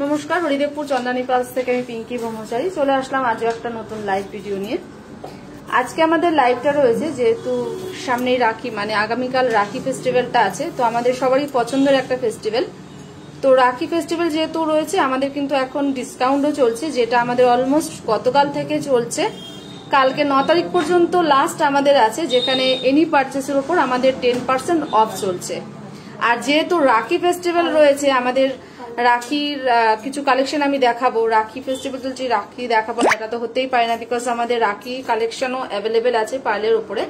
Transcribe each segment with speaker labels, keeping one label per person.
Speaker 1: নমস্কার, হরিদেবপুর চন্দানী পালস থেকে আমি পিঙ্কি ব্রহ্মচারী চলে আসলাম আজও একটা নতুন লাইভ ভিডিও নিয়ে। আজকে আমাদের লাইভটা রয়েছে যেহেতু সামনেই রাখি, মানে আগামীকাল রাখি ফেস্টিভ্যালটা আছে, তো আমাদের সবারই পছন্দের একটা ফেস্টিভ্যাল। তো রাখি ফেস্টিভ্যাল যেহেতু রয়েছে, আমাদের কিন্তু এখন ডিসকাউন্টও চলছে, যেটা আমাদের অলমোস্ট গতকাল থেকে চলছে। কালকে 9 তারিখ পর্যন্ত লাস্ট আমাদের আছে, যেখানে এনি পারচেসের উপর আমাদের 10% অফ চলছে। আর যেহেতু রাখি ফেস্টিভ্যাল রয়েছে, আমাদের রাখির কিছু কালেকশন আমি দেখাবো। রাখি ফেস্টিভ্যাল চলছে, রাখি দেখাবো না এটা তো হতেই পারে না, বিকজ আমাদের রাখি কালেকশনও অ্যাভেলেবেল আছে পার্লের উপরে।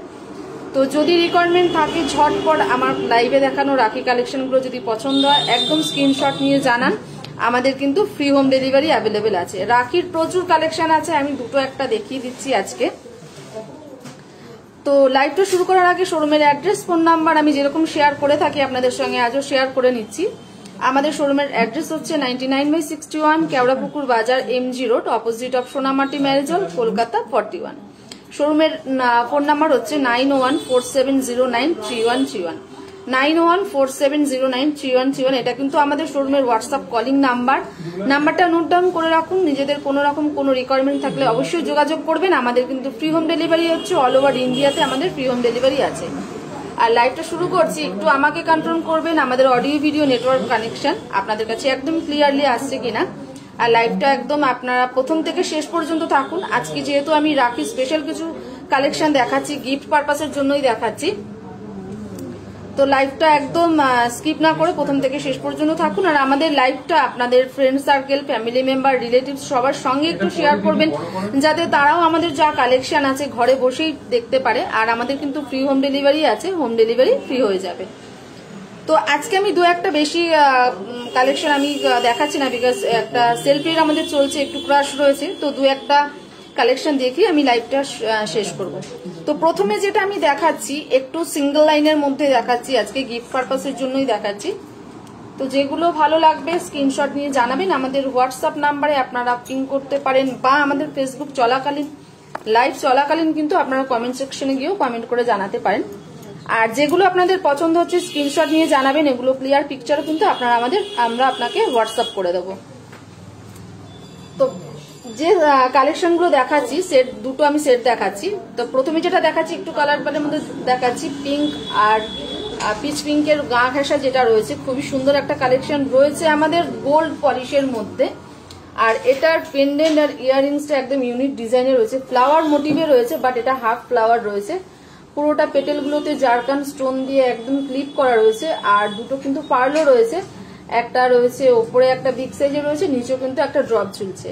Speaker 1: তো যদি রিকোয়ারমেন্ট থাকে ঝটপট আমার লাইভে দেখানো রাখি কালেকশনগুলো যদি পছন্দ হয় একদম স্ক্রিনশট নিয়ে জানান। আমাদের কিন্তু ফ্রি হোম ডেলিভারি অ্যাভেলেবেল আছে। রাখির প্রচুর কালেকশন আছে, আমি দুটো একটা দেখিয়ে দিচ্ছি আজকে। তো লাইভটা শুরু করার আগে শোরুমের অ্যাড্রেস, ফোন নাম্বার আমি যেরকম শেয়ার করে থাকি আপনাদের সঙ্গে আজও শেয়ার করে নিচ্ছি। আমাদের শোরুমের অ্যাড্রেস হচ্ছে 99/61 Keorapukur Bazar, MG road, opposite of Sonamati marriage hall, Kolkata 41। শোরুমের ফোন নাম্বার হচ্ছে 9147093131 9147093131। এটা কিন্তু আমাদের শোরুমের হোয়াটসঅ্যাপ কলিং নাম্বারটা নোট ডাউন করে রাখুন। নিজেদের কোনো রকম কোনো রিকোয়ারমেন্ট থাকলে অবশ্যই যোগাযোগ করবেন। আমাদের কিন্তু ফ্রি হোম ডেলিভারি হচ্ছে, অল ওভার ইন্ডিয়াতে আমাদের ফ্রি হোম ডেলিভারি আছে। আর লাইভটা শুরু করছি, একটু আমাকে কন্ট্রোল করবেন আমাদের অডিও ভিডিও নেটওয়ার্ক কানেকশন আপনাদের কাছে একদম ক্লিয়ারলি আসছে কিনা। আর লাইভটা একদম আপনারা প্রথম থেকে শেষ পর্যন্ত থাকুন। আজকে যেহেতু আমি রাখি স্পেশাল কিছু কালেকশন দেখাচ্ছি, গিফট পারপাসের জন্যই দেখাচ্ছি, তো লাইভটা একদম স্কিপ না করে প্রথম থেকে শেষ পর্যন্ত থাকুন। আর আমাদের লাইভটা আপনাদের friend circle, family member, relatives সবার সঙ্গে একটু শেয়ার করবেন, যাতে তারাও আমাদের যা কালেকশন আছে ঘরে বসেই দেখতে পারে। আর আমাদের কিন্তু ফ্রি হোম ডেলিভারি আছে, হোম ডেলিভারি ফ্রি হয়ে যাবে। তো আজকে আমি দু একটা বেশি কালেকশন আমি দেখাচ্ছি না, বিকজ একটা সেলফির আমাদের চলছে, একটু ক্রাশ রয়েছে, তো দু একটা কালেকশন দেখি আমি লাইভটা শেষ করব। তো প্রথমে যেটা আমি দেখাচ্ছি একটু সিঙ্গেল লাইনের মধ্যে দেখাচ্ছি, আজকে গিফট পারপাসের জন্যই দেখাচ্ছি। তো যেগুলো ভালো লাগবে স্ক্রিনশট নিয়ে জানাবেন। আমাদের হোয়াটসঅ্যাপ নাম্বারে আপনারা পিং করতে পারেন, বা আমাদের ফেসবুক চলাকালীন, লাইভ চলাকালীন কিন্তু আপনারা কমেন্ট সেকশনে গিয়েও কমেন্ট করে জানাতে পারেন। আর যেগুলো আপনাদের পছন্দ হচ্ছে স্ক্রিনশট নিয়ে জানাবেন, এগুলো ক্লিয়ার পিকচারও কিন্তু আমরা আপনাকে হোয়াটসঅ্যাপ করে দেবো। তো যে কালেকশনগুলো দেখাচ্ছি, দুটো আমি সেট দেখাচ্ছি। তো প্রথমে যেটা দেখাচ্ছি একটু কালার প্যালের মধ্যে দেখাচ্ছি, পিঙ্ক আর পিচ পিঙ্কের গা ঘেঁষা যেটা রয়েছে, খুবই সুন্দর একটা কালেকশন রয়েছে আমাদের গোল্ড পলিশের মধ্যে। আর এটার পেন্ডেন্ট আর ইয়াররিংসটা একদম ইউনিক ডিজাইনে রয়েছে, ফ্লাওয়ার মোটিভে রয়েছে, বাট এটা হাফ ফ্লাওয়ার রয়েছে। পুরোটা পেটেলগুলোতে জারকান স্টোন দিয়ে একদম ক্লিপ করা রয়েছে। আর দুটো কিন্তু পার্লও রয়েছে, একটা রয়েছে ওপরে একটা বিগ সাইজে রয়েছে, নিচেও কিন্তু একটা ড্রপ ঝুলছে।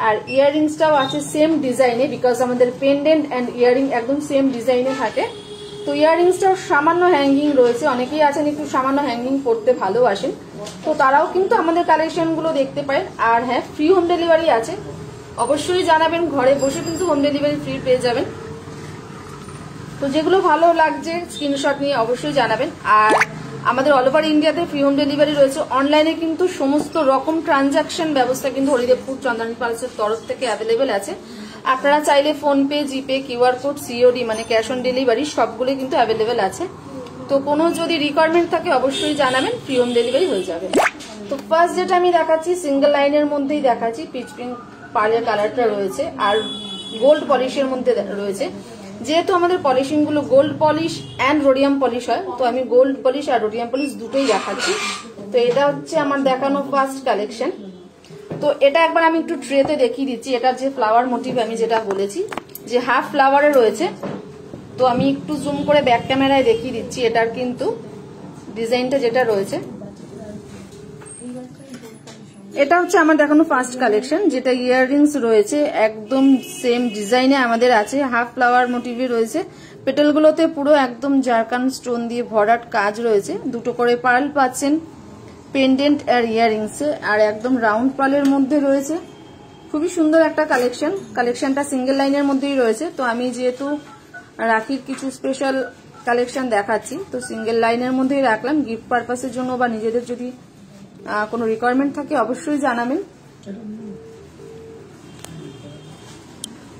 Speaker 1: আর ইয়াররিংসটাও আছে সেম ডিজাইনে, বিকজ আমাদের পেন্ডেন্ট অ্যান্ড ইয়াররিং একদম সেম ডিজাইনে থাকে। তো ইয়াররিংসটাও সামান্য হ্যাঙ্গিং রয়েছে, অনেকেই আছেন একটু সামান্য হ্যাঙ্গিং করতে ভালোবাসেন, তো তারাও কিন্তু আমাদের কালেকশনগুলো দেখতে পারেন। আর হ্যাঁ, ফ্রি হোম ডেলিভারি আছে, অবশ্যই জানাবেন, ঘরে বসে কিন্তু হোম ডেলিভারি ফ্রি পেয়ে যাবেন। তো যেগুলো ভালো লাগছে স্ক্রিনশট নিয়ে অবশ্যই জানাবেন। আর আমাদের অল ওভার ইন্ডিয়াতে ফ্রি হোম ডেলিভারি রয়েছে। অনলাইনে কিন্তু সমস্ত রকম ট্রানজাকশন ব্যবস্থা কিন্তু হরিদেবপুর চন্দানী পালসের তরফ থেকে অ্যাভেলেবেল আছে। আপনারা চাইলে ফোনপে, জিপে, কিউআর কোড, সিওডি মানে ক্যাশ অন ডেলিভারি সবগুলো কিন্তু অ্যাভেলেবেল আছে। তো কোনো যদি রিকোয়ারমেন্ট থাকে অবশ্যই জানাবেন, ফ্রি হোম ডেলিভারি হয়ে যাবে। তো ফার্স্ট যেটা আমি দেখাচ্ছি সিঙ্গেল লাইনের মধ্যেই দেখাচ্ছি, পিচ পিঙ্ক পার্লের কালারটা রয়েছে আর গোল্ড পলিশের মধ্যে রয়েছে। যেহেতু আমাদের পলিশিং গুলো gold polish and rhodium polish হয়, তো আমি গোল্ড পলিশ আর রোডিয়াম পলিশ দুটোই দেখাচ্ছি। তো এটা হচ্ছে আমার দেখানো ফার্স্ট কালেকশন। তো এটা একবার আমি একটু ট্রেতে দেখিয়ে দিচ্ছি। এটার যে ফ্লাওয়ার মোটিভ আমি যেটা বলেছি যে হাফ ফ্লাওয়ারে রয়েছে, তো আমি একটু জুম করে ব্যাক ক্যামেরায় দেখিয়ে দিচ্ছি এটার কিন্তু ডিজাইনটা যেটা রয়েছে। এটা হচ্ছে আমার দেখানো ফার্স্ট কালেকশন, যেটা ইয়াররিংস রয়েছে একদম সেম ডিজাইনে আমাদের আছে, হাফ ফ্লাওয়ার মোটিভে রয়েছে। পেটেলগুলোতে পুরো একদম জারকান স্টোন দিয়ে ভরাট কাজ রয়েছে, দুটো করে পার্ল পাচ্ছেন পেন্ডেন্ট আর ইয়াররিংস, আর একদম রাউন্ড পার্লের মধ্যে রয়েছে। খুবই সুন্দর একটা কালেকশন। কালেকশনটা সিঙ্গেল লাইনের মধ্যেই রয়েছে। তো আমি যেহেতু রাখির কিছু স্পেশাল কালেকশন দেখাচ্ছি, তো সিঙ্গেল লাইনের মধ্যেই রাখলাম গিফট পারপাসের জন্য, বা নিজেদের যদি কোনো রিকোয়ারমেন্ট থাকে অবশ্যই জানাবেন।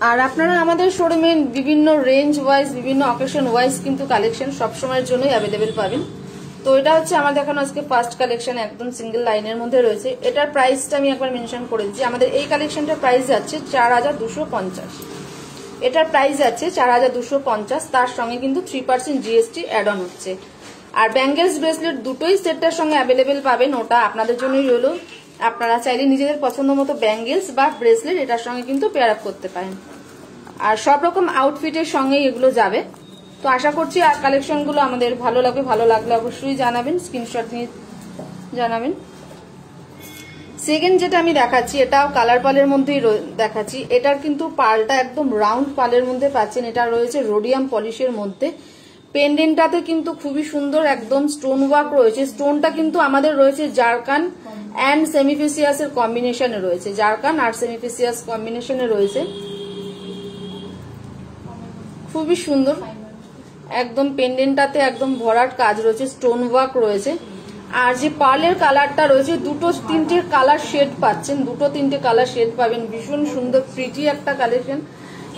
Speaker 1: আর আপনারা আমাদের শোরুমে বিভিন্ন রেঞ্জ ওয়াইজ, বিভিন্ন অকেশন ওয়াইজ কিন্তু কালেকশন সবসময়ের জন্যই অ্যাভেলেবেল পাবেন। তো তো এটা হচ্ছে আমার দেখানো আজকে ফার্স্ট কালেকশন, একদম সিঙ্গেল লাইনের মধ্যে রয়েছে। এটার প্রাইসটা আমি একবার মেনশন করে দিচ্ছি। আমাদের এই কালেকশনটার প্রাইস যাচ্ছে 4250। এটার প্রাইস যাচ্ছে 4250, তার সঙ্গে কিন্তু 3% জিএসটি অ্যাড অন হচ্ছে। আর ব্যাঙ্গেলস ব্রেসলেট দুটোই সেটটার সঙ্গে অ্যাভেলেবেল পাবেন, ওটা আপনাদের জন্যই রইলো। আপনারা চাইলে নিজেদের পছন্দ মতো ব্যাঙ্গেলস বা ব্রেসলেট এটার সঙ্গে কিন্তু পেয়ার আপ করতে পারেন। আর সব রকম আউটফিটের সঙ্গেই এগুলো যাবে। তো আশা করছি আর কালেকশনগুলো আমাদের ভালো লাগবে। ভালো লাগলে অবশ্যই জানাবেন, স্ক্রিনশট নিয়ে জানাবেন। সেকেন্ড যেটা আমি দেখাচ্ছি, এটাও কালার পালের মধ্যেই দেখাচ্ছি। এটার কিন্তু পালটা একদম রাউন্ড পালের মধ্যে পাচ্ছেন। এটা রয়েছে রোডিয়াম পলিশের মধ্যে। পেন্ডেন্টটাতে কিন্তু খুবই সুন্দর একদম স্টোন ওয়ার্ক রয়েছে। স্টোনটা কিন্তু আমাদের রয়েছে জারকান অ্যান্ড সেমিফিসিয়াস এর কম্বিনেশনে রয়েছে, জারকান আর সেমিফিসিয়াস কম্বিনেশনে রয়েছে। খুবই সুন্দর একদম পেন্ডেন্টটাতে একদম ভরাট কাজ রয়েছে, স্টোন ওয়ার্ক রয়েছে। আর যে পার্লের কালারটা রয়েছে, দুটো তিনটে কালার শেড পাচ্ছেন, দুটো তিনটে কালার শেড পাবেন। ভীষণ সুন্দর প্রিটি একটা কালেকশন।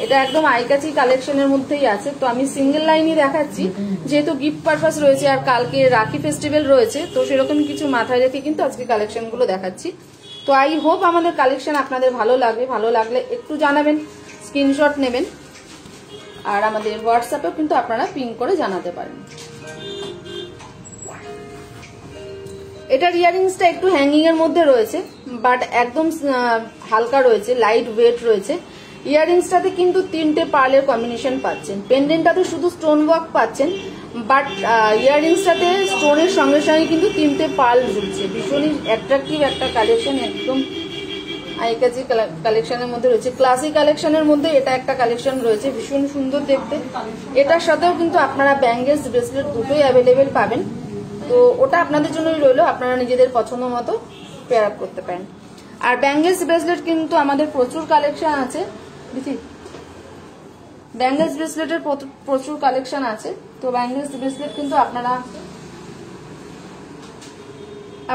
Speaker 1: এটা একদম আইকাচি কালেকশনের মধ্যেই আছে। তো আমি সিঙ্গেল লাইনই দেখাচ্ছি, যেহেতু গিফট পারপাস রয়েছে আর কালকে রাখি ফেস্টিভ্যাল রয়েছে, তো সেরকম কিছু মাথায় রেখে কিন্তু আজকে কালেকশনগুলো দেখাচ্ছি। তো আই হোপ আমাদের কালেকশন আপনাদের ভালো লাগবে। ভালো লাগলে একটু জানাবেন, স্ক্রিনশট নেবেন। আর আমাদের হোয়াটসঅ্যাপেও কিন্তু আপনারা পিন করে জানাতে পারেন। এটার ইয়ারিংসটা একটু হ্যাঙ্গিং এর মধ্যে রয়েছে, বাট একদম হালকা রয়েছে, লাইট ওয়েট রয়েছে। ইয়ারিংসটাতে কিন্তু তিনটে পার্লের কম্বিনেশন পাচ্ছেন। পেন্ডেন্টটাতে শুধু স্টোন ওয়ার্ক পাচ্ছেন, বাট ইয়ারিংসটাতে স্টোনের সঙ্গে সঙ্গে কিন্তু তিনটে পার্ল ঝুলছে। ভীষণই অ্যাট্রাকটিভ একটা কালেকশন, একদম আইকাজি কালেকশনের মধ্যে রয়েছে। ক্লাসিক কালেকশনের মধ্যে এটা একটা কালেকশন রয়েছে, ভীষণ সুন্দর দেখতে। এটার সাথেও কিন্তু আপনারা ব্যাঙ্গেলস ব্রেসলেট দুটোই অ্যাভেলেবেল পাবেন। তো ওটা আপনাদের জন্যই রইলো, আপনারা নিজেদের পছন্দ মতো পেয়ার আপ করতে পারেন। আর ব্যাঙ্গেলস ব্রেসলেট কিন্তু আমাদের প্রচুর কালেকশন আছে, ব্যাঙ্গেলস ব্রেসলেটের প্রচুর কালেকশন আছে। তো ব্যাঙ্গেলস ব্রেসলেট কিন্তু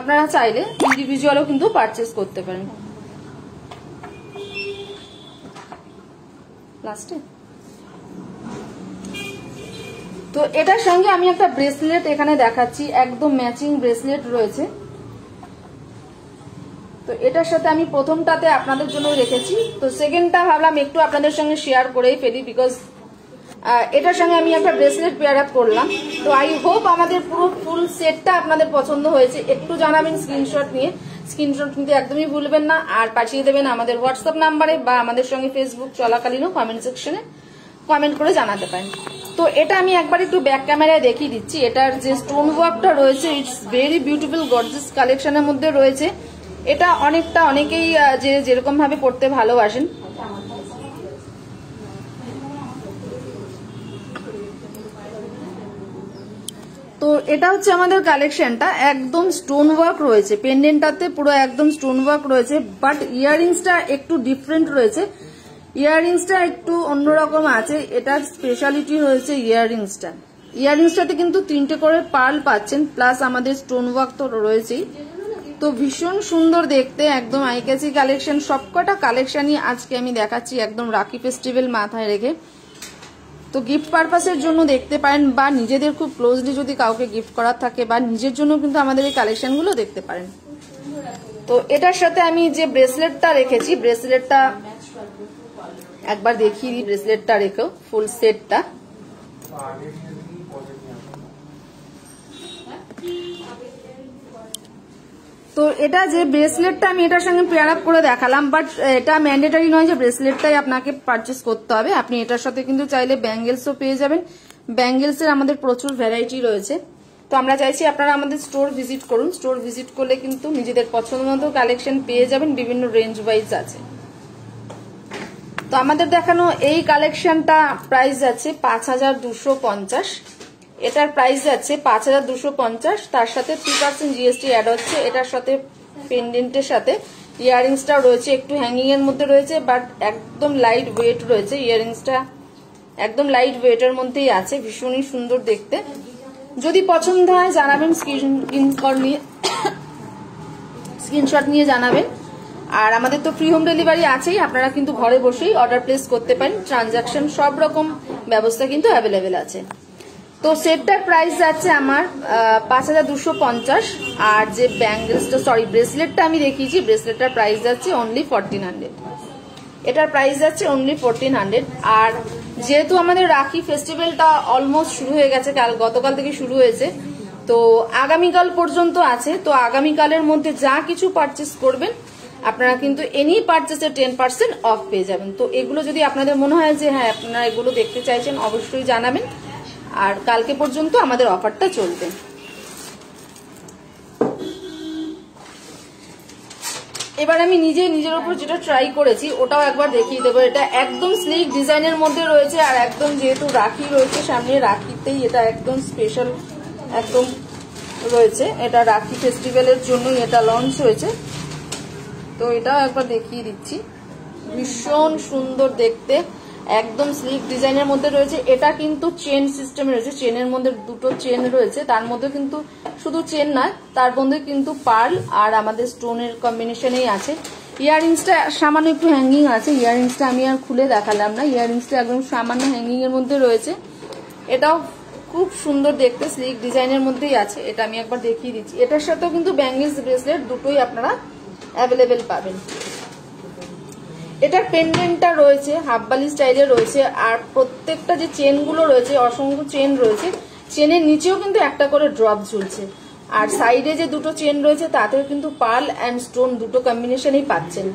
Speaker 1: আপনারা চাইলে ইন্ডিভিজুয়ালও কিন্তু পারচেস করতে পারেন। লাস্টে তো এটার সঙ্গে আমি একটা ব্রেসলেট এখানে দেখাচ্ছি, একদম ম্যাচিং ব্রেসলেট রয়েছে। তো এটার সাথে আমি প্রথমটাতে আপনাদের জন্য রেখেছি, তো সেকেন্ডটা ভাবলাম একটু আপনাদের সঙ্গে শেয়ার করেই ফেলি, বিকজ এটার সঙ্গে আমি একটা ব্রেসলেট পেয়ার আপ করলাম। তো আই হোপ আমাদের পুরো ফুল সেটটা আপনাদের পছন্দ হয়েছে। একটু জানাবেন স্ক্রিনশট নিয়ে, স্ক্রিনশট নিতে একদমই ভুলবেন না। আর পাঠিয়ে দেবেন আমাদের হোয়াটসঅ্যাপ নাম্বারে বা আমাদের সঙ্গে ফেসবুক চলাকালীনও কমেন্ট সেকশনে কমেন্ট করে জানাতে পারেন। তো এটা আমি একবার একটু ব্যাক ক্যামেরায় দেখিয়ে দিচ্ছি। এটার যে স্টোন ওয়ার্কটা রয়েছে, ইটস ভেরি বিউটিফুল গর্জিয়াস কালেকশনের মধ্যে রয়েছে। এটা অনেকেই যেরকম ভাবে পড়তে ভালোবাসেন। তো এটা হচ্ছে আমাদের কালেকশনটা, একদম স্টোন ওয়ার্ক রয়েছে। পেন্ডেন্টটাতে পুরো একদম স্টোন ওয়ার্ক রয়েছে, বাট ইয়ারিংসটা একটু ডিফারেন্ট রয়েছে। ইয়ারিংসটা একটু অন্যরকম আছে। এটার স্পেশালিটি হয়েছে ইয়ারিংসটাতে কিন্তু তিনটে করে পার্ল পাচ্ছেন, প্লাস আমাদের স্টোন ওয়ার্ক তো রয়েছেই। তো ভীষণ সুন্দর দেখতে, একদম আইকাচি কালেকশন। সবকটা কালেকশনই আজকে আমি দেখাচ্ছি একদম রাখি ফেস্টিভ্যাল মাথায় রেখে। তো গিফট পারপাসের জন্য দেখতে পারেন, বা নিজেদের খুব ক্লোজলি যদি কাউকে গিফট করার থাকে, বা নিজের জন্য কিন্তু আমাদের এই কালেকশনগুলো দেখতে পারেন। তো এটার সাথে আমি যে ব্রেসলেটটা রেখেছি, ব্রেসলেটটা একবার দেখিয়ে দিই। ব্রেসলেটটা রেখেও ফুল সেটটা, তো এটা যে ব্রেসলেটটা আমি এটার সঙ্গে পেয়ার আপ করে দেখালাম, বাট এটা ম্যান্ডেটরি নয় যে ব্রেসলেটটাই আপনাকে পারচেস করতে হবে। আপনি এটার সাথে কিন্তু চাইলে ব্যাঙ্গেলসও পেয়ে যাবেন। ব্যাঙ্গেলসের আমাদের প্রচুর ভ্যারাইটি রয়েছে। তো আমরা চাইছি আপনারা আমাদের স্টোর ভিজিট করুন। স্টোর ভিজিট করলে কিন্তু নিজেদের পছন্দ মতো কালেকশন পেয়ে যাবেন, বিভিন্ন রেঞ্জ ওয়াইজ আছে। তো আমাদের দেখানো এই কালেকশনটা প্রাইস আছে 5250। এটার প্রাইস যাচ্ছে 5250, তার সাথে 3% জিএসটি অ্যাড হচ্ছে। এটার সাথে পেন্ডেন্টের সাথে ইয়ারিংসটাও রয়েছে, একটু হ্যাঙ্গিং এর মধ্যে রয়েছে, বাট একদম লাইট ওয়েট রয়েছে। ইয়ারিংসটা একদম লাইট ওয়েটের মধ্যেই আছে, ভীষণই সুন্দর দেখতে। যদি পছন্দ হয় জানাবেন, স্ক্রিনশট নিয়ে জানাবেন। আর আমাদের তো ফ্রি হোম ডেলিভারি আছেই, আপনারা কিন্তু ঘরে বসেই অর্ডার প্লেস করতে পারেন। ট্রানজাকশন সব রকম ব্যবস্থা কিন্তু অ্যাভেলেবেল আছে। তো সেটটার প্রাইস যাচ্ছে আমার 5250, আর যে ব্যাঙ্গেলসটা ব্রেসলেটটা আমি দেখিয়েছি, ব্রেসলেটটার প্রাইস যাচ্ছে অনলি 1400। এটার প্রাইস যাচ্ছে অনলি 1400। আর যেহেতু আমাদের রাখি ফেস্টিভ্যালটা অলমোস্ট শুরু হয়ে গেছে, গতকাল থেকে শুরু হয়েছে, তো আগামীকাল পর্যন্ত আছে। তো আগামীকালের মধ্যে যা কিছু পারচেস করবেন আপনারা কিন্তু এনি পারচেসে 10% অফ পেয়ে যাবেন। তো এগুলো যদি আপনাদের মনে হয় যে হ্যাঁ আপনারা এগুলো দেখতে চাইছেন, অবশ্যই জানাবেন। আর কালকে পর্যন্ত আমাদের অফারটা চলবে। এবার আমি নিজের উপর যেটা ট্রাই করেছি ওটাও একবার দেখিয়ে দেবো। এটা একদম স্লিক ডিজাইনের মধ্যে রয়েছে, আর একদম যেহেতু রাখি রয়েছে সামনে, রাখিতেই এটা একদম স্পেশাল একদম রয়েছে। এটা রাখি ফেস্টিভ্যালের জন্যই এটা লঞ্চ হয়েছে। তো এটাও একবার দেখিয়ে দিচ্ছি, ভীষণ সুন্দর দেখতে, একদম স্লিক ডিজাইনের মধ্যে রয়েছে। এটা কিন্তু চেন সিস্টেম রয়েছে, চেনের মধ্যে দুটো চেন রয়েছে, তার মধ্যে কিন্তু শুধু চেন নয়, তার মধ্যে কিন্তু পার্ল আর আমাদের স্টোনের কম্বিনেশনেই আছে। ইয়াররিংসটা সামান্য একটু হ্যাঙ্গিং আছে, ইয়াররিংসটা আমি আর খুলে দেখালাম না, ইয়াররিংসটা একদম সামান্য হ্যাঙ্গিং এর মধ্যে রয়েছে। এটাও খুব সুন্দর দেখতে, স্লিক ডিজাইনের মধ্যেই আছে। এটা আমি একবার দেখিয়ে দিচ্ছি। এটার সাথেও কিন্তু ব্যাঙ্গেলস ব্রেসলেট দুটোই আপনারা অ্যাভেলেবেল পাবেন। এটার পেন্ডেন্টটা রয়েছে হাফবালি স্টাইলে রয়েছে, আর প্রত্যেকটা যে চেনগুলো রয়েছে, অসংখ্য চেন রয়েছে, চেনের নিচেও কিন্তু একটা করে ড্রপ ঝুলছে। আর সাইডে যে দুটো চেন রয়েছে তাতেও কিন্তু পার্ল অ্যান্ড স্টোন দুটো কম্বিনেশনেই পাচ্ছেন।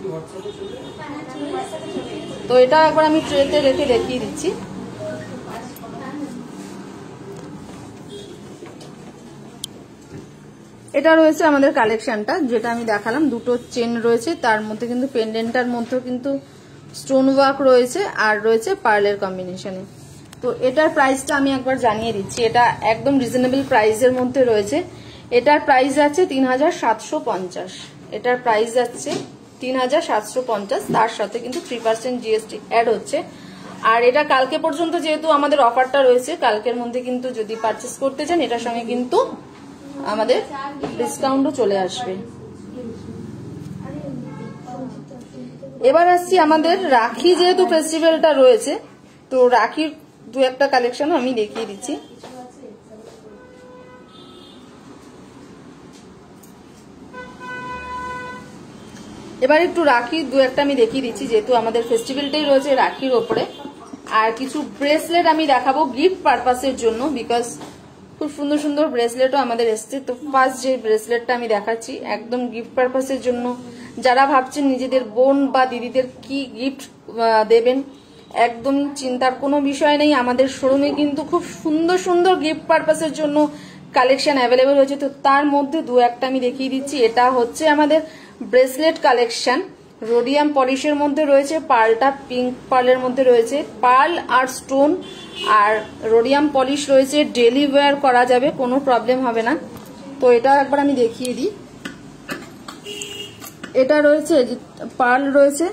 Speaker 1: তো এটা একবার আমি ট্রেতে রেখে দেখিয়ে দিচ্ছি। এটা রয়েছে আমাদের কালেকশনটা, যেটা আমি দেখালাম, দুটো চেন রয়েছে, তার মধ্যে কিন্তু পেন্ডেন্টটার মধ্যেও কিন্তু স্টোন ওয়ার্ক রয়েছে, আর রয়েছে পার্লের কম্বিনেশনে। তো এটার প্রাইসটা আমি একবার জানিয়ে দিচ্ছি। এটা একদম রিজনেবল প্রাইসের মধ্যে রয়েছে। এটার প্রাইস যাচ্ছে 3750। এটার প্রাইস যাচ্ছে 3750, তার সাথে কিন্তু 3% জিএসটি অ্যাড হচ্ছে। আর এটা কালকে পর্যন্ত যেহেতু আমাদের অফারটা রয়েছে, কালকের মধ্যে কিন্তু যদি পারচেস করতে চান এটার সঙ্গে কিন্তু আমাদের ডিসকাউন্টও চলে আসবে। এবার আসছি আমাদের রাখি, যেহেতু ফেস্টিভ্যালটা রয়েছে, তো রাখির দু একটা কালেকশন আমি দেখিয়ে দিচ্ছি। এবার একটু রাখির দু একটা আমি দেখিয়ে দিচ্ছি, যেহেতু আমাদের ফেস্টিভ্যালটাই রয়েছে রাখির ওপরে। আর কিছু ব্রেসলেট আমি দেখাবো গিফট পারপাসের জন্য, বিকজ খুব সুন্দর সুন্দর ব্রেসলেটও আমাদের এসছে। তো ফার্স্ট যে ব্রেসলেটটা আমি দেখাচ্ছি একদম গিফট পারপাসের জন্য, যারা ভাবছেন নিজেদের বোন বা দিদিদের কি গিফট দেবেন, একদম চিন্তার কোনো বিষয় নেই। আমাদের শোরুমে কিন্তু খুব সুন্দর সুন্দর গিফট পারপাসের জন্য কালেকশন অ্যাভেলেবেল হয়েছে। তো তার মধ্যে দু একটা আমি দেখিয়ে দিচ্ছি। এটা হচ্ছে আমাদের ব্রেসলেট কালেকশন, রোডিয়াম পলিশের মধ্যে রয়েছে, পার্লটা পিঙ্ক পার্লের মধ্যে রয়েছে, পার্ল আর স্টোন আর রোডিয়াম পলিশ রয়েছে, ডেলি ওয়্যার করা যাবে, কোনো প্রবলেম হবে না। তো এটা একবার আমি দেখিয়ে দিই। এটা রয়েছে পার্ল রয়েছে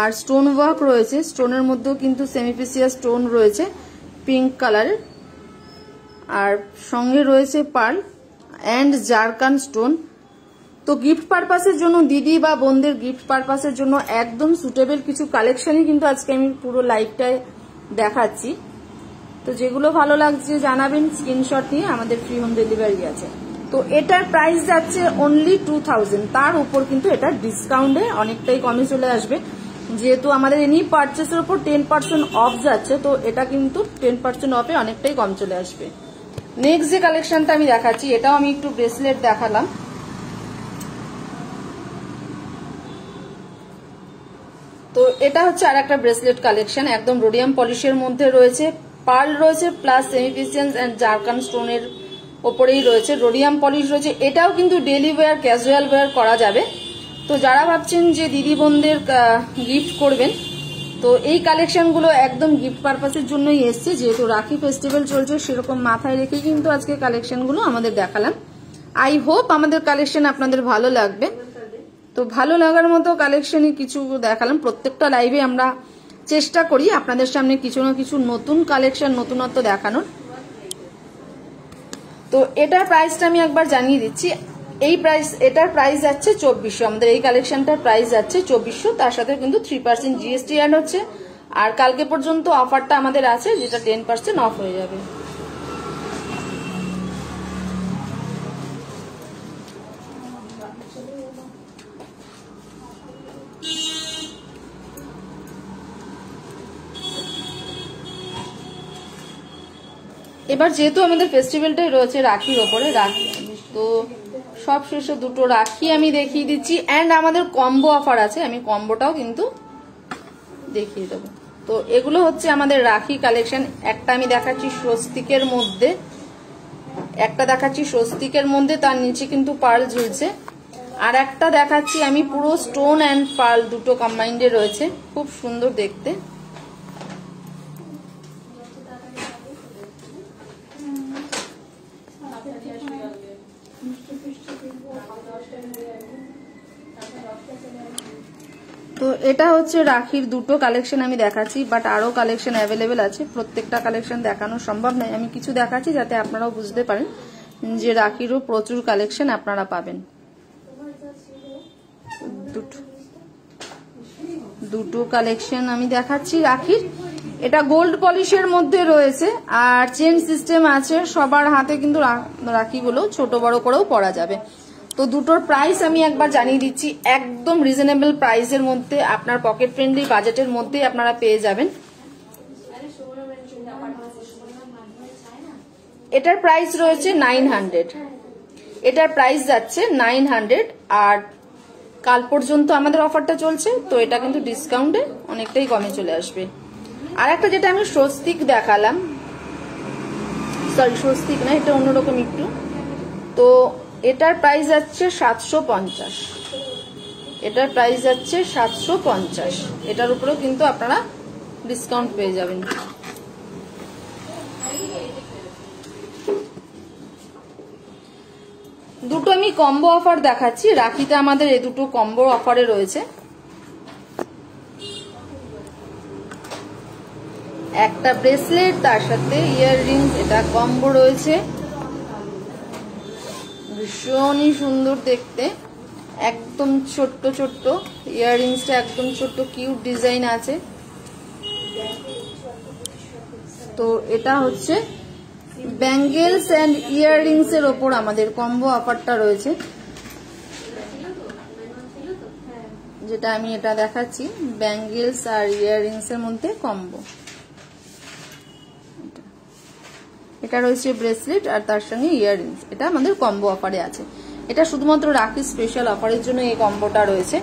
Speaker 1: আর স্টোন ওয়ার্ক রয়েছে, স্টোনের মধ্যেও কিন্তু সেমিফেসিয়াল স্টোন রয়েছে পিঙ্ক কালারের, আর সঙ্গে রয়েছে পার্ল অ্যান্ড জারকান স্টোন। তো গিফট পারপাসের জন্য, দিদি বা বোনদের গিফট পারপাসের জন্য একদম সুটেবল কিছু কালেকশনই কিন্তু আজকে আমি পুরো লাইভটায় দেখাচ্ছি। তো যেগুলো ভালো লাগছে জানাবেন, স্ক্রিনশট নিয়ে, আমাদের ফ্রি হোম ডেলিভারি আছে। তো এটার প্রাইস যাচ্ছে অনলি 2000, তার উপর কিন্তু এটা ডিসকাউন্টে অনেকটাই কমে চলে আসবে। যেহেতু আমাদের এনি পারচেসের উপর 10% অফ যাচ্ছে, তো এটা কিন্তু 10% অফে অনেকটাই কম চলে আসবে। নেক্সট যে কালেকশনটা আমি দেখাচ্ছি, এটাও আমি একটু ব্রেসলেট দেখালাম। তো এটা হচ্ছে আর একটা ব্রেসলেট কালেকশন, একদম রোডিয়াম পলিশের মধ্যে রয়েছে, পার্ল রয়েছে প্লাস সেমিফেসিয়াল এন্ড জারকান স্টোনের ওপরেই রয়েছে, রোডিয়াম পলিশ রয়েছে। এটাও কিন্তু ডেলি ওয়্যার, ক্যাজুয়াল ওয়্যার করা যাবে। তো যারা ভাবছেন যে দিদি বোনদের গিফট করবেন, তো এই কালেকশনগুলো একদম গিফট পারপাসের জন্যই এসছে। যেহেতু রাখি ফেস্টিভ্যাল চলছে, সেরকম মাথায় রেখে কিন্তু আজকে কালেকশনগুলো আমাদের দেখালাম। আই হোপ আমাদের কালেকশন আপনাদের ভালো লাগবে। তো ভালো লাগার মতো কালেকশনই কিছু দেখালাম। প্রত্যেকটা লাইভে আমরা চেষ্টা করি আপনাদের সামনে কিছু না কিছু নতুন কালেকশন, নতুনত্ব দেখানোর। তো এটার প্রাইসটা আমি একবার জানিয়ে দিচ্ছি। এটার প্রাইস যাচ্ছে 2400, আমাদের এই কালেকশনটার প্রাইস যাচ্ছে 2400, তার সাথে কিন্তু 3% জিএসটি অ্যাড হচ্ছে। আর কালকে পর্যন্ত অফারটা আমাদের আছে, যেটা 10% অফ হয়ে যাবে। এবার যেহেতু আমাদের ফেস্টিভ্যালটাই রয়েছে রাখির ওপরে, রাখি তো সব শেষে দুটো রাখি আমি দেখিয়ে দিচ্ছি। অ্যান্ড আমাদের কম্বো অফার আছে, আমি কম্বোটাও কিন্তু দেখিয়ে দেবো। তো এগুলো হচ্ছে আমাদের রাখি কালেকশন। একটা আমি দেখাচ্ছি স্বস্তিকের মধ্যে, তার নিচে কিন্তু পার্ল ঝুলছে। আর একটা দেখাচ্ছি আমি পুরো স্টোন অ্যান্ড পার্ল দুটো কম্বাইন্ডে রয়েছে, খুব সুন্দর দেখতে। তো এটা হচ্ছে রাখির দুটো কালেকশন আমি দেখাচ্ছি, বাট আরো কালেকশন অ্যাভেলেবেল আছে। প্রত্যেকটা কালেকশন দেখানো সম্ভব নয়, আমি কিছু দেখাচ্ছি যাতে আপনারাও বুঝতে পারেন যে রাখিরও প্রচুর কালেকশন আপনারা পাবেন। দুটো কালেকশন আমি দেখাচ্ছি রাখির। এটা গোল্ড পলিশের মধ্যে রয়েছে আর চেন সিস্টেম আছে, সবার হাতে কিন্তু রাখিগুলো ছোট বড় করেও পরা যাবে। তো দুটোর প্রাইস আমি একবার জানিয়ে দিচ্ছি, একদম রিজনেবল প্রাইসের মধ্যে, আপনার পকেট ফ্রেন্ডলি বাজেটের মধ্যেই আপনারা পেয়ে যাবেন। এটার প্রাইস রয়েছে 900, এটার প্রাইস যাচ্ছে 900। আর কাল পর্যন্ত আমাদের অফারটা চলছে, তো এটা কিন্তু ডিসকাউন্টে অনেকটাই কমে চলে আসবে। আর একটা যেটা আমি স্বস্তিক দেখালাম, সরি স্বস্তিক না, এটা অন্যরকম একটু। তো এটার প্রাইস যাচ্ছে 750, এটার প্রাইস যাচ্ছে 750। এটার উপরেও কিন্তু আপনারা ডিসকাউন্ট পেয়ে যাবেন। দুটো আমি কম্বো অফার দেখাচ্ছি রাখিতে, আমাদের এই দুটো কম্বো অফারে রয়েছে। একটা ব্রেসলেট তার সাথে ইয়াররিংস, এটা কম্বো রয়েছে, ভীষণই সুন্দর দেখতে, একদম ছোট্ট ছোট্ট ইয়াররিংসটা, একদম ছোট্ট কিউট ডিজাইন আছে। তো এটা হচ্ছে ব্যাঙ্গেলস অ্যান্ড ইয়াররিংস এর ওপর আমাদের কম্বো অফারটা রয়েছে, যেটা আমি এটা দেখাচ্ছি ব্যাঙ্গেলস আর ইয়াররিংস এর মধ্যে কম্বো। এটা রয়েছে ব্রেসলেট আর তার সঙ্গে ইয়াররিংস, এটা আমাদের কম্বো অফারে আছে। এটা শুধুমাত্র রাখি স্পেশাল অফারের জন্য এই কম্বোটা রয়েছে।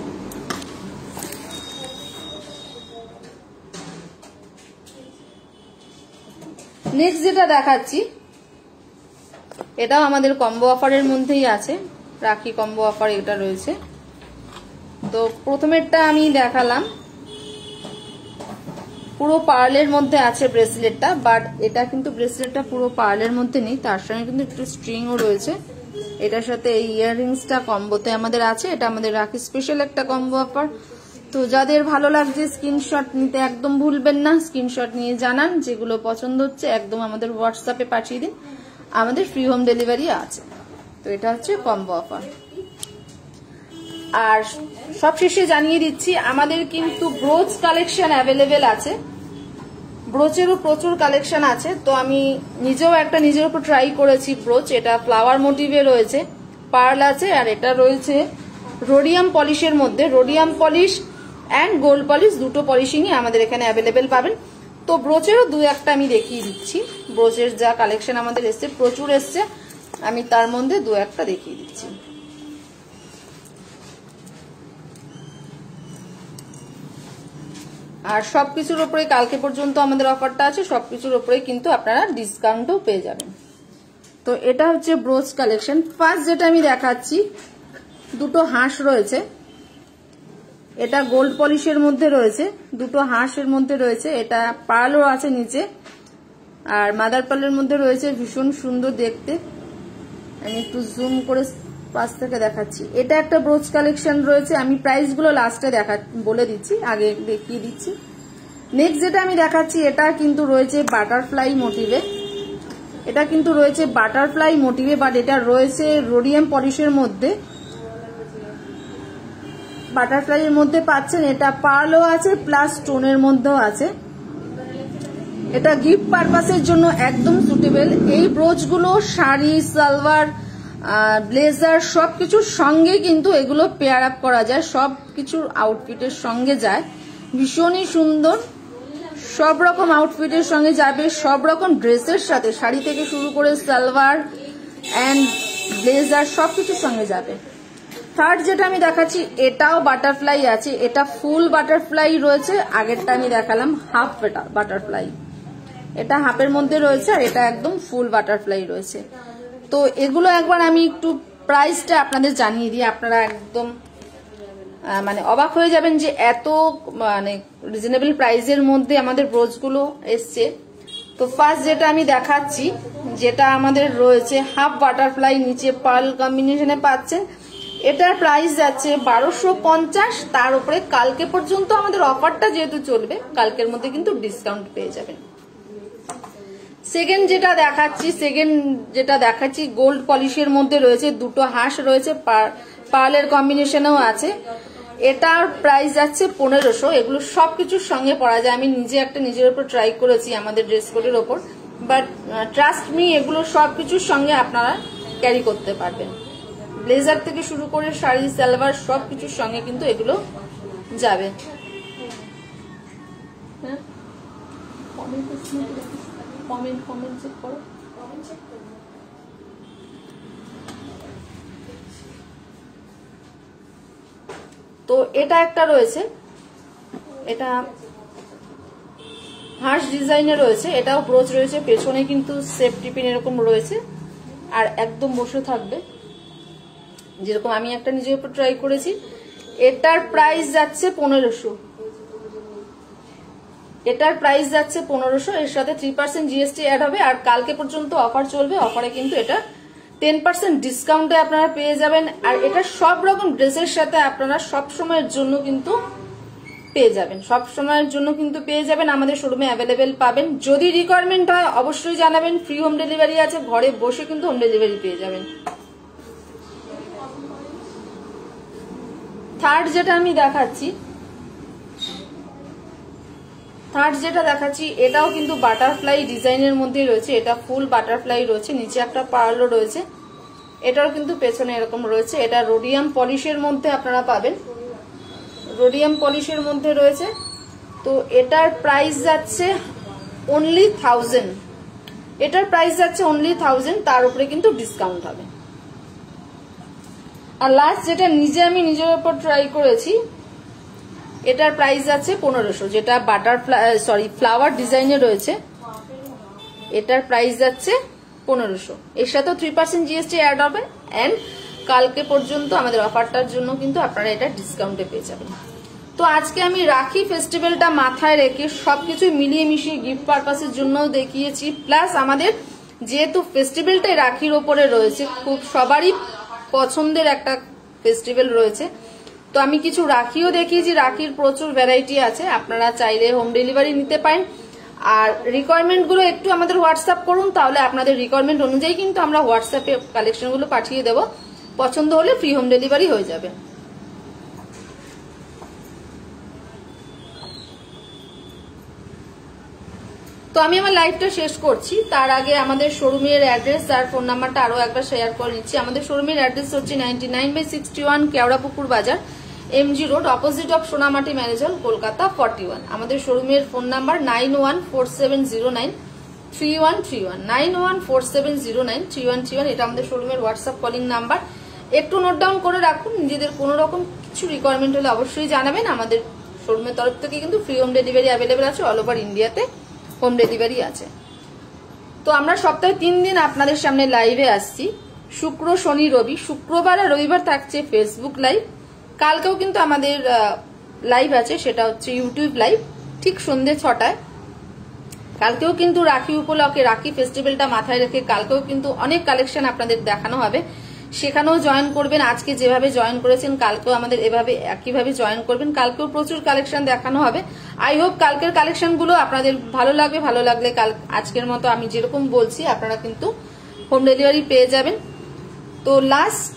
Speaker 1: নেক্সট যেটা দেখাচ্ছি এটাও আমাদের কম্বো অফারের মধ্যেই আছে, রাখি কম্বো অফার এটা রয়েছে। তো প্রথমেরটা আমি দেখালাম, পুরো পার্লের মধ্যে আছে ব্রেসলেটটা, বাট এটা কিন্তু ব্রেসলেটটা পুরো পার্লের মধ্যে নেই, তার সঙ্গে কিন্তু একটু স্ট্রিংও রয়েছে। এটার সাথে এই ইয়াররিংসটা কম্বোতে আমাদের আছে, এটা আমাদের রাখি স্পেশাল একটা কম্বো অফার। তো যাদের ভালো লাগছে স্ক্রিনশট নিতে একদম ভুলবেন না, স্ক্রিনশট নিয়ে জানান যেগুলো পছন্দ হচ্ছে, একদম আমাদের হোয়াটসঅ্যাপে পাঠিয়ে দিন, আমাদের ফ্রি হোম ডেলিভারি আছে। তো এটা হচ্ছে কম্বো অফার। আর সবশেষে জানিয়ে দিচ্ছি আমাদের কিন্তু ব্রোচ কালেকশন অ্যাভেলেবেল আছে, ব্রোচেরও প্রচুর কালেকশন আছে। তো আমি নিজেও একটা নিজের উপর ট্রাই করেছি ব্রোচ, এটা ফ্লাওয়ার মোটিভে রয়েছে, পার্ল আছে, আর এটা রয়েছে রোডিয়াম পলিশের মধ্যে। Rhodium polish and gold polish দুটো পলিশিংই আমাদের এখানে অ্যাভেলেবেল পাবেন। তো ব্রোচেরও দু একটা আমি দেখিয়ে দিচ্ছি, ব্রোচের যা কালেকশন আমাদের এসছে প্রচুর এসছে, আমি তার মধ্যে দু একটা দেখিয়ে দিচ্ছি। আর সবকিছুর উপরে কালকে পর্যন্ত আমাদের অফারটা আছে, সবকিছুর উপরে কিন্তু আপনারা ডিসকাউন্টও পেয়ে যাবেন। তো এটা হচ্ছে ব্রোচ কালেকশন। ফার্স্ট যেটা আমি দেখাচ্ছি, দুটো হাঁস রয়েছে, এটা গোল্ড পলিশের মধ্যে রয়েছে, দুটো হাঁসের মধ্যে রয়েছে, এটা পার্লও আছে নিচে, আর মাদার পার্লের মধ্যে রয়েছে, ভীষণ সুন্দর দেখতে। আমি একটু জুম করে পাশ থেকে দেখাচ্ছি। এটা একটা ব্রোচ কালেকশন রয়েছে, আমি প্রাইসগুলো লাস্টে বলে দিচ্ছি, আগে দেখিয়ে দিচ্ছি। নেক্সট যেটা আমি দেখাচ্ছি এটা কিন্তু রয়েছে বাটারফ্লাই মোটিভে, এটা কিন্তু রয়েছে বাটারফ্লাই মোটিভে, বাট এটা রয়েছে রোডিয়াম পলিশের মধ্যে, বাটারফ্লাই এর মধ্যে পাচ্ছেন। এটা পার্লও আছে প্লাস স্টোনের মধ্যেও আছে, এটা গিফট পারপাসের জন্য একদম সুটেবল। এই ব্রোচগুলো শাড়ি, সালোয়ার, ব্লেজার সবকিছুর সঙ্গে কিন্তু এগুলো পেয়ার আপ করা যায়, সবকিছুর আউটফিটের সঙ্গে যায়, ভীষণই সুন্দর সব রকম আউটফিটের সঙ্গে যাবে, সব রকম ড্রেসের সাথে, শাড়ি থেকে শুরু করে সালোয়ার অ্যান্ড ব্লেজার সবকিছুর সঙ্গে যাবে। থার্ড যেটা আমি দেখাচ্ছি এটাও বাটারফ্লাই আছে, এটা ফুল বাটারফ্লাই রয়েছে, আগেরটা আমি দেখালাম হাফ বাটারফ্লাই, এটা হাফের মধ্যে রয়েছে আর এটা একদম ফুল বাটারফ্লাই রয়েছে। তো এগুলো একবার আমি একটু প্রাইসটা আপনাদের জানিয়ে দিই, আপনারা একদম মানে অবাক হয়ে যাবেন যে এত মানে রিজনেবল প্রাইসের মধ্যে আমাদের ব্রোচগুলো এসছে। তো ফার্স্ট যেটা আমি দেখাচ্ছি, যেটা আমাদের রয়েছে হাফ বাটারফ্লাই, নিচে পার্ল কম্বিনেশনে পাচ্ছেন, এটার প্রাইস যাচ্ছে 1250। তার উপরে কালকে পর্যন্ত আমাদের অফারটা যেহেতু চলবে, কালকের মধ্যে কিন্তু ডিসকাউন্ট পেয়ে যাবেন। সেকেন্ড যেটা দেখাচ্ছি গোল্ড পলিশের মধ্যে রয়েছে, দুটো হাঁস রয়েছে, পার্লের কম্বিনেশনেও আছে, এটার প্রাইস যাচ্ছে 1500। এগুলো সবকিছুর সঙ্গে পরা যায়, আমি নিজের উপর ট্রাই করেছি আমাদের ড্রেস কোডের ওপর, বাট ট্রাস্ট মি এগুলো সবকিছুর সঙ্গে আপনারা ক্যারি করতে পারবেন। ব্লেজার থেকে শুরু করে শাড়ি সালোয়ার সবকিছুর সঙ্গে কিন্তু এগুলো যাবে। তো এটা একটা রয়েছে, এটা হাঁস ডিজাইনে রয়েছে, এটাও ব্রোচ রয়েছে, পেছনে কিন্তু সেফটি পিন এরকম রয়েছে আর একদম বসে থাকবে, যেরকম আমি একটা নিজের উপর ট্রাই করেছি। এটার প্রাইস যাচ্ছে 1500, এটার প্রাইস যাচ্ছে 1500, এর সাথে 3% জিএসটি অ্যাড হবে। আর কালকে পর্যন্ত অফার চলবে, অফারে কিন্তু এটা 10% ডিসকাউন্টে আপনারা পেয়ে যাবেন। আর এটা সব রকম ড্রেসের সাথে আপনারা সব সময়ের জন্য কিন্তু পেয়ে যাবেন, সব সময়ের জন্য কিন্তু পেয়ে যাবেন, আমাদের শোরুমে অ্যাভেলেবেল পাবেন। যদি রিকোয়ারমেন্ট হয় অবশ্যই জানাবেন, ফ্রি হোম ডেলিভারি আছে, ঘরে বসে কিন্তু হোম ডেলিভারি পেয়ে যাবেন। থার্ড যেটা দেখাচ্ছি এটাও কিন্তু বাটারফ্লাই ডিজাইনের মধ্যে রয়েছে, এটা ফুল বাটারফ্লাই রয়েছে, নিচে একটা পার্লও রয়েছে, এটাও কিন্তু পেছনে এরকম রয়েছে। এটা রোডিয়াম পলিশের মধ্যে আপনারা পাবেন, রোডিয়াম পলিশের মধ্যে রয়েছে। তো এটার প্রাইস যাচ্ছে অনলি 1000, এটার প্রাইস যাচ্ছে অনলি 1000, তার উপরে কিন্তু ডিসকাউন্ট হবে। আর লাস্ট যেটা আমি নিজের উপর ট্রাই করেছি, এটার প্রাইস যাচ্ছে 1500, যেটা ফ্লাওয়ার ডিজাইনে রয়েছে, এটার প্রাইস যাচ্ছে 1500, এর সাথেও 3% জিএসটি অ্যাড হবে। এন্ড কালকে পর্যন্ত আমাদের অফারটার জন্য কিন্তু আপনারা এটা ডিসকাউন্টে পেয়ে যাবেন। তো আজকে আমি রাখি ফেস্টিভ্যালটা মাথায় রেখে সবকিছু মিলিয়ে মিশিয়ে গিফট পারপাসের জন্য দেখিয়েছি, প্লাস আমাদের যেহেতু ফেস্টিভ্যালটাই রাখির ওপরে রয়েছে, খুব সবারই পছন্দের একটা ফেস্টিভ্যাল রয়েছে, তো আমি কিছু রাখিও দেখিয়েছি। রাখির প্রচুর ভ্যারাইটি আছে, আপনারা চাইলে হোম ডেলিভারি নিতে পারেন। আর রিকোয়ারমেন্ট গুলো একটু আমাদের হোয়াটসঅ্যাপ করুন, তাহলে আপনাদের রিকোয়ারমেন্ট অনুযায়ী কিন্তু আমরা হোয়াটসঅ্যাপে কালেকশন গুলো পাঠিয়ে দেবো, পছন্দ হলে ফ্রি হোম ডেলিভারি হয়ে যাবে। তো আমি আমার লাইভটা শেষ করছি, তার আগে আমাদের শোরুমের অ্যাড্রেস আর ফোন নাম্বারটা আরো একবার শেয়ার করে নিচ্ছি। আমাদের শোরুমের অ্যাড্রেস হচ্ছে 99/61 Keorapukur Bazar, MG road, opposite of Sonamati manager, Kolkata 41। আমাদের শোরুমের ফোন নাম্বার 9147093131, 9147093131। এটা আমাদের শোরুমের হোয়াটসঅ্যাপ কলিং নাম্বার, একটু নোট ডাউন করে রাখুন। নিজেদের কোনো রকম কিছু রিকোয়ারমেন্ট হলে অবশ্যই জানাবেন, আমাদের শোরুমের তরফ থেকে কিন্তু ফ্রি হোম ডেলিভারি অ্যাভেলেবেল আছে, অল ওভার ইন্ডিয়াতে হোম ডেলিভারি আছে। তো আমরা সপ্তাহে 3 দিন আপনাদের সামনে লাইভে আসছি, শুক্র, শনি, রবি। শুক্রবার আর রবিবার থাকছে ফেসবুক লাইভ, কালকেও কিন্তু আমাদের লাইভ আছে, সেটা হচ্ছে ইউটিউব লাইভ, ঠিক সন্ধ্যে 6টায়। কালকেও কিন্তু রাখি উপলক্ষে, রাখি ফেস্টিভ্যালটা মাথায় রেখে কালকেও কিন্তু অনেক কালেকশন আপনাদের দেখানো হবে, সেখানেও জয়েন করবেন। আজকে যেভাবে জয়েন করেছেন কালকেও আমাদের এভাবে একইভাবে জয়েন করবেন, কালকেও প্রচুর কালেকশন দেখানো হবে। আই হোপ কালকের কালেকশন গুলো আপনাদের ভালো লাগবে, ভালো লাগলে আজকের মতো আমি যেরকম বলছি আপনারা কিন্তু হোম ডেলিভারি পেয়ে যাবেন। তো লাস্ট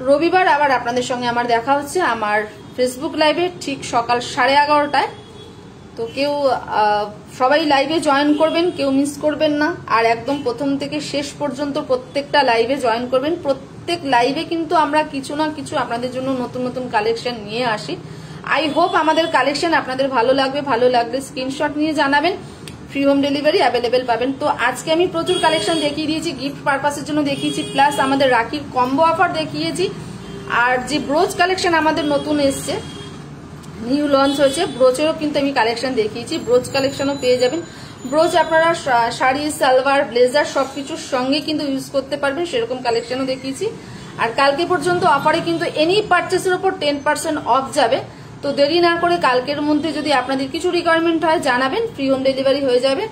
Speaker 1: রবিবার আবার আপনাদের সঙ্গে আমার দেখা হচ্ছে আমার ফেসবুক লাইভে ঠিক সকাল 11:30টায়। তো কেউ সবাই লাইভে জয়েন করবেন, কেউ মিস করবেন না। আর একদম প্রথম থেকে শেষ পর্যন্ত প্রত্যেকটা লাইভে জয়েন করবেন। প্রত্যেক লাইভে কিন্তু আমরা কিছু না কিছু আপনাদের জন্য নতুন নতুন কালেকশন নিয়ে আসি। আই হোপ আমাদের কালেকশন আপনাদের ভালো লাগবে, ভালো লাগলে স্ক্রিনশট নিয়ে জানাবেন। ফ্রি হোম ডেলিভারি অ্যাভেলেবেল পাবেন। তো আজকে আমি প্রচুর কালেকশন দেখিয়ে দিয়েছি, গিফট পারপাসের জন্য দেখিয়েছি, প্লাস আমাদের রাখির কম্বো অফার দেখিয়েছি। আর যে ব্রোচ কালেকশন আমাদের নতুন এসছে, নিউ লঞ্চ হয়েছে, ব্রোচেরও কিন্তু আমি কালেকশন দেখিয়েছি, ব্রোচ কালেকশনও পেয়ে যাবেন। ব্রোচ আপনারা শাড়ি, সালোয়ার, ব্লেজার সবকিছুর সঙ্গে কিন্তু ইউজ করতে পারবেন, সেরকম কালেকশনও দেখিয়েছি। আর কালকে পর্যন্ত অফারে কিন্তু এনি পারচেসের উপর 10% অফ যাবে। তো দেরি না করে কালকের মধ্যে যদি আপনাদের কিছু রিকোয়ারমেন্ট হয় জানাবেন, ফ্রি হোম ডেলিভারি হয়ে যাবে।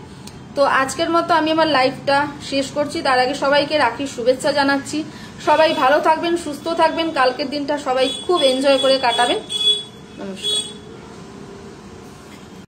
Speaker 1: তো আজকের মতো আমি আমার লাইভটা শেষ করছি। তার আগে সবাইকে রাখির শুভেচ্ছা জানাচ্ছি। সবাই ভালো থাকবেন, সুস্থ থাকবেন, কালকের দিনটা সবাই খুব এনজয় করে কাটাবেন। নমস্কার।